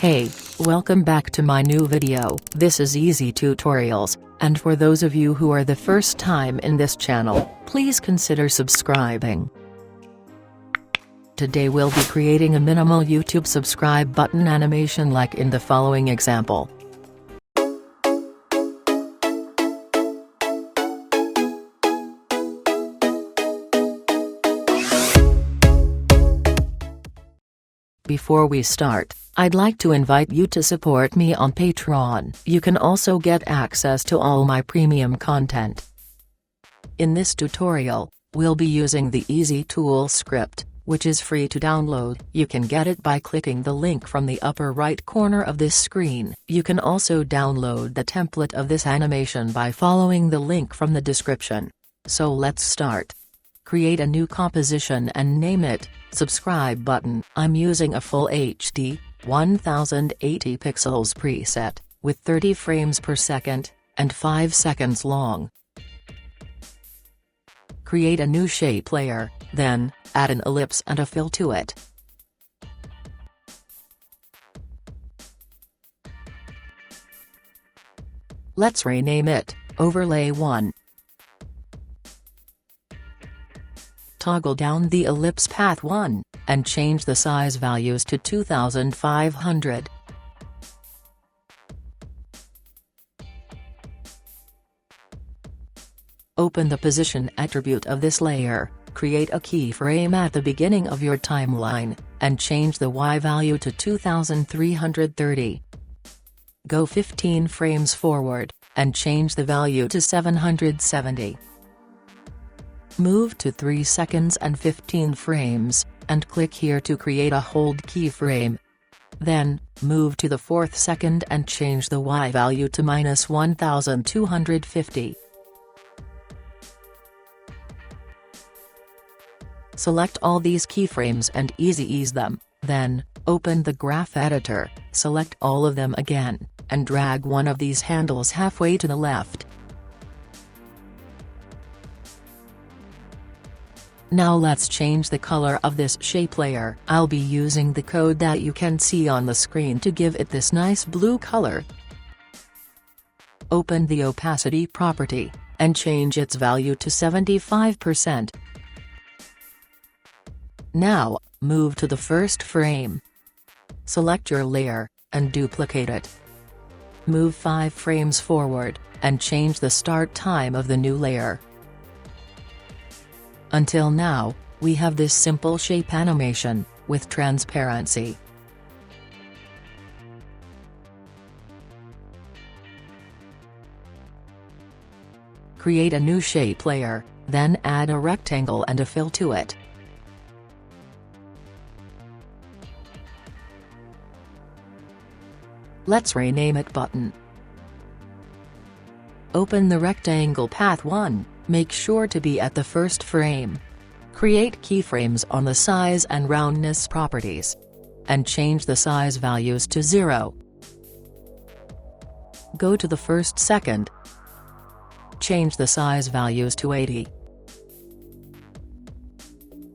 Hey, welcome back to my new video. This is Easy Tutorials, and for those of you who are the first time in this channel, please consider subscribing. Today we'll be creating a minimal YouTube subscribe button animation like in the following example. Before we start, I'd like to invite you to support me on Patreon. You can also get access to all my premium content. In this tutorial, we'll be using the Easy Tool script, which is free to download. You can get it by clicking the link from the upper right corner of this screen. You can also download the template of this animation by following the link from the description. So let's start. Create a new composition and name it Subscribe Button. I'm using a Full HD, 1080 pixels preset, with 30 frames per second, and 5 seconds long. Create a new shape layer, then, add an ellipse and a fill to it. Let's rename it, Overlay 1. Toggle down the ellipse path 1, and change the size values to 2500. Open the position attribute of this layer, create a keyframe at the beginning of your timeline, and change the Y value to 2330. Go 15 frames forward, and change the value to 770. Move to 3 seconds and 15 frames, and click here to create a hold keyframe. Then, move to the 4th second and change the Y value to -1250. Select all these keyframes and ease them, then, open the graph editor, select all of them again, and drag one of these handles halfway to the left. Now let's change the color of this shape layer. I'll be using the code that you can see on the screen to give it this nice blue color. Open the opacity property, and change its value to 75%. Now, move to the first frame. Select your layer, and duplicate it. Move 5 frames forward, and change the start time of the new layer. Until now, we have this simple shape animation, with transparency. Create a new shape layer, then add a rectangle and a fill to it. Let's rename it Button. Open the rectangle path 1, make sure to be at the first frame. Create keyframes on the size and roundness properties. And change the size values to 0. Go to the first second. Change the size values to 80.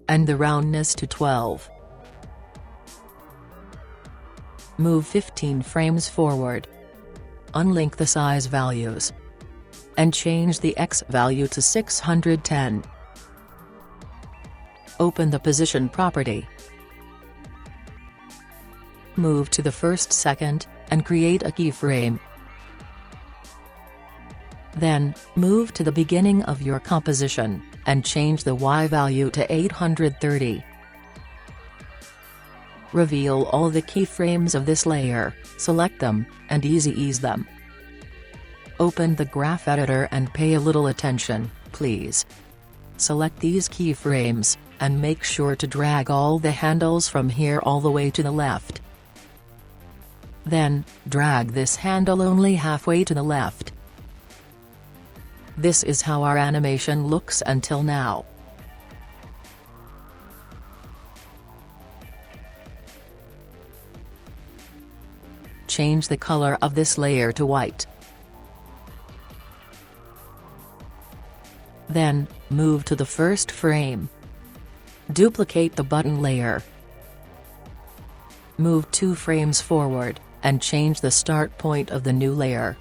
And the roundness to 12. Move 15 frames forward. Unlink the size values. And change the X value to 610. Open the position property. Move to the first second, and create a keyframe. Then, move to the beginning of your composition, and change the Y value to 830. Reveal all the keyframes of this layer, select them, and ease them. Open the graph editor and pay a little attention, please. Select these keyframes, and make sure to drag all the handles from here all the way to the left. Then, drag this handle only halfway to the left. This is how our animation looks until now. Change the color of this layer to white. Then, move to the first frame. Duplicate the button layer. Move 2 frames forward, and change the start point of the new layer.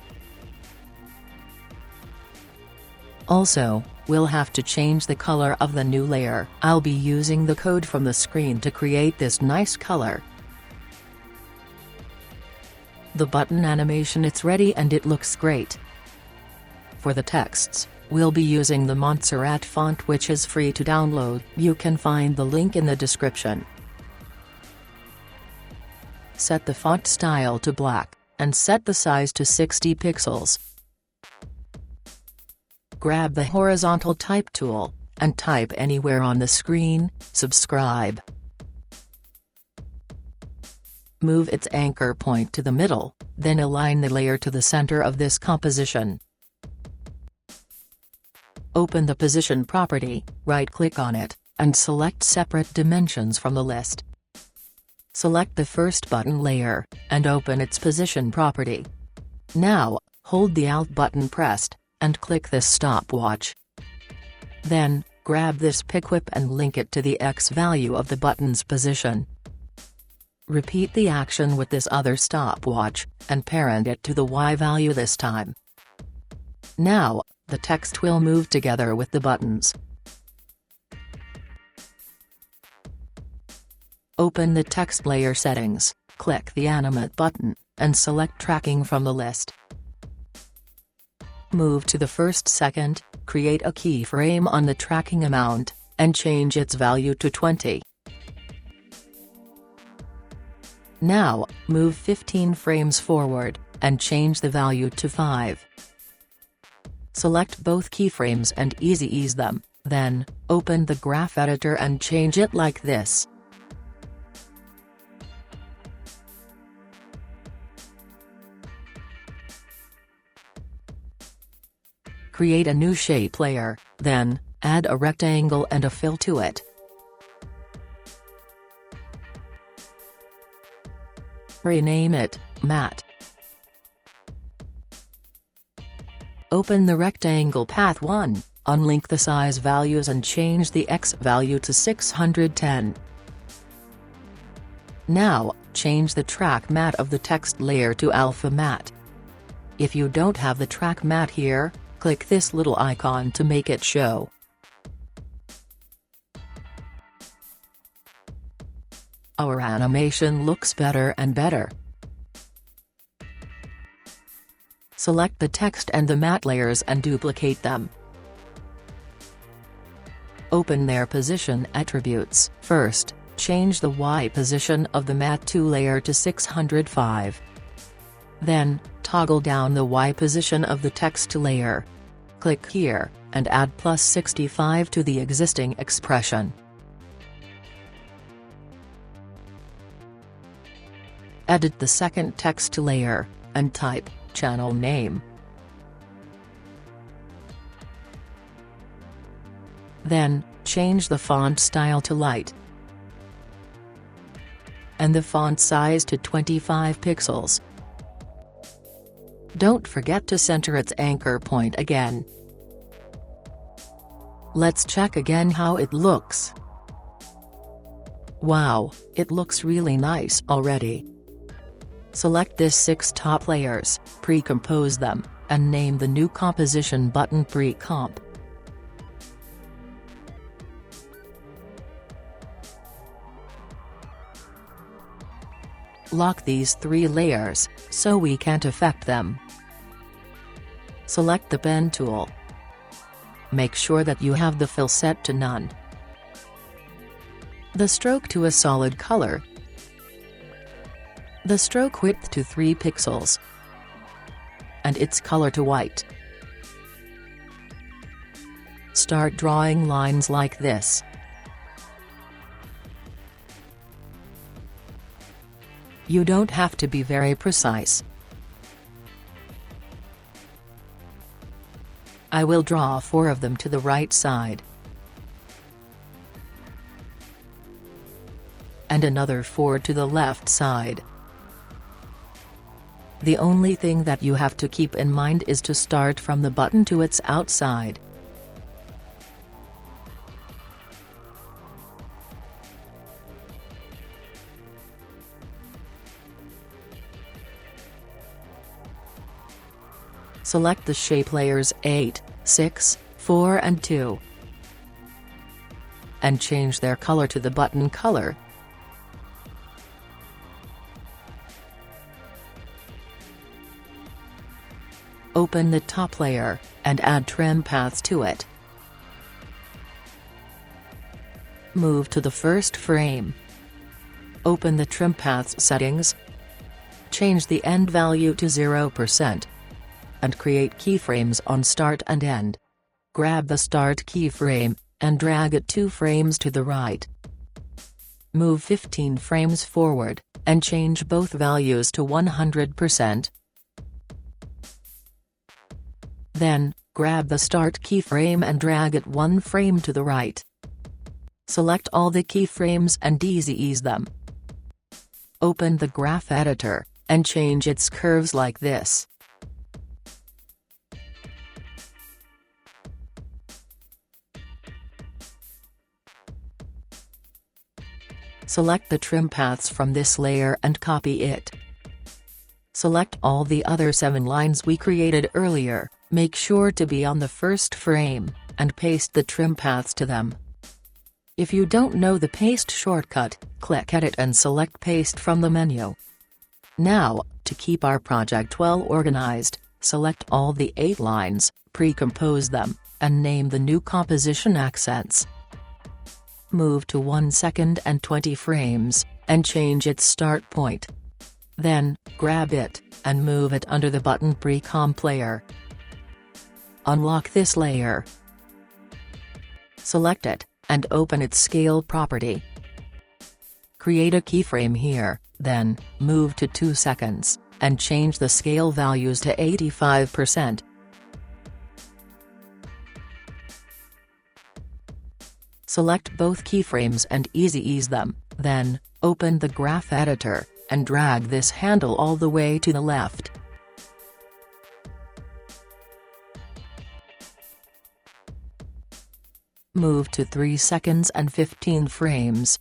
Also, we'll have to change the color of the new layer. I'll be using the code from the screen to create this nice color. The button animation, it's ready and it looks great. For the texts, we'll be using the Montserrat font, which is free to download. You can find the link in the description. Set the font style to black, and set the size to 60 pixels. Grab the horizontal type tool, and type anywhere on the screen, subscribe. Move its anchor point to the middle, then align the layer to the center of this composition. Open the position property, right-click on it, and select separate dimensions from the list. Select the first button layer, and open its position property. Now, hold the Alt button pressed, and click this stopwatch. Then, grab this pick whip and link it to the X value of the button's position. Repeat the action with this other stopwatch, and parent it to the Y value this time. Now, the text will move together with the buttons. Open the text layer settings, click the Animate button, and select Tracking from the list. Move to the first second, create a keyframe on the tracking amount, and change its value to 20. Now, move 15 frames forward, and change the value to 5. Select both keyframes and ease them, then, open the graph editor and change it like this. Create a new shape layer, then, add a rectangle and a fill to it. Rename it, Matte. Open the rectangle path 1, unlink the size values and change the X value to 610. Now, change the track matte of the text layer to Alpha Matte. If you don't have the track matte here, click this little icon to make it show. Our animation looks better and better. Select the text and the matte layers and duplicate them. Open their position attributes. First, change the Y position of the Matte 2 layer to 605. Then, toggle down the Y position of the text layer. Click here, and add +65 to the existing expression. Edit the second text layer, and type channel name. Then, change the font style to light, and the font size to 25 pixels. Don't forget to center its anchor point again. Let's check again how it looks. Wow, it looks really nice already. Select this 6 top layers, pre-compose them, and name the new composition button Pre-Comp. Lock these 3 layers, so we can't affect them. Select the pen tool. Make sure that you have the fill set to none. The stroke to a solid color. The stroke width to 3 pixels. And its color to white. Start drawing lines like this. You don't have to be very precise. I will draw 4 of them to the right side. And another 4 to the left side. The only thing that you have to keep in mind is to start from the button to its outside. Select the shape layers 8, 6, 4 and 2. And change their color to the button color. Open the top layer, and add trim paths to it. Move to the first frame. Open the trim paths settings. Change the end value to 0%. And create keyframes on start and end. Grab the start keyframe, and drag it 2 frames to the right. Move 15 frames forward, and change both values to 100%. Then, grab the start keyframe and drag it 1 frame to the right. Select all the keyframes and ease them. Open the graph editor, and change its curves like this. Select the trim paths from this layer and copy it. Select all the other 7 lines we created earlier, make sure to be on the first frame, and paste the trim paths to them. If you don't know the paste shortcut, click Edit and select Paste from the menu. Now, to keep our project well organized, select all the 8 lines, pre-compose them, and name the new composition accents. Move to 1 second and 20 frames, and change its start point. Then, grab it, and move it under the button pre-comp layer. Unlock this layer. Select it, and open its scale property. Create a keyframe here, then, move to 2 seconds, and change the scale values to 85%. Select both keyframes and ease them, then, open the graph editor, and drag this handle all the way to the left. Move to 3 seconds and 15 frames.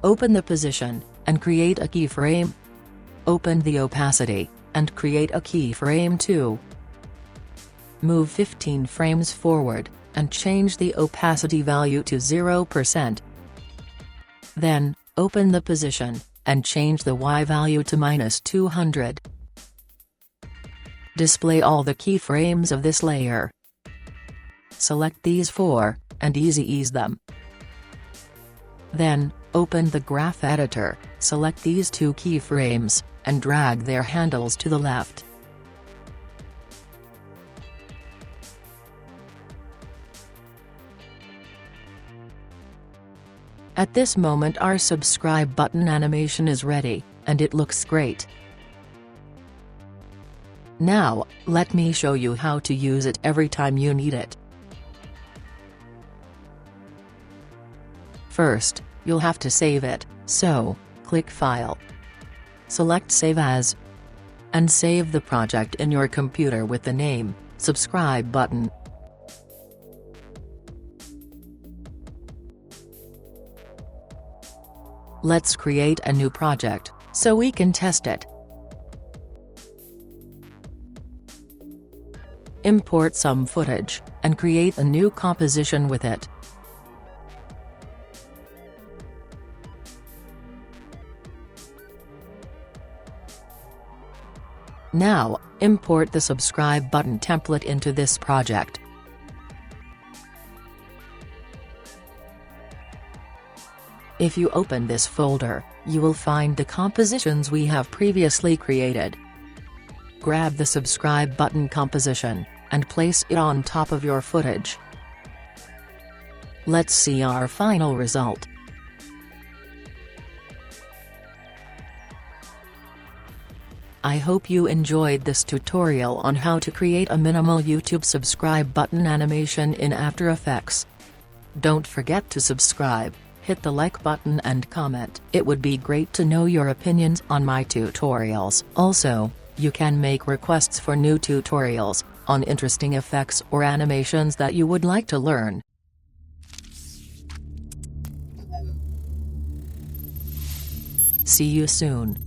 Open the position, and create a keyframe. Open the opacity, and create a keyframe too. Move 15 frames forward, and change the opacity value to 0%. Then, open the position, and change the Y value to -200. Display all the keyframes of this layer. Select these 4, and ease them. Then, open the graph editor, select these 2 keyframes, and drag their handles to the left. At this moment our subscribe button animation is ready, and it looks great. Now, let me show you how to use it every time you need it. First, you'll have to save it, so, click File. Select Save As. And save the project in your computer with the name, Subscribe Button. Let's create a new project, so we can test it. Import some footage, and create a new composition with it. Now, import the subscribe button template into this project. If you open this folder, you will find the compositions we have previously created. Grab the subscribe button composition, and place it on top of your footage. Let's see our final result. I hope you enjoyed this tutorial on how to create a minimal YouTube subscribe button animation in After Effects. Don't forget to subscribe, hit the like button and comment. It would be great to know your opinions on my tutorials. Also, you can make requests for new tutorials on interesting effects or animations that you would like to learn. See you soon.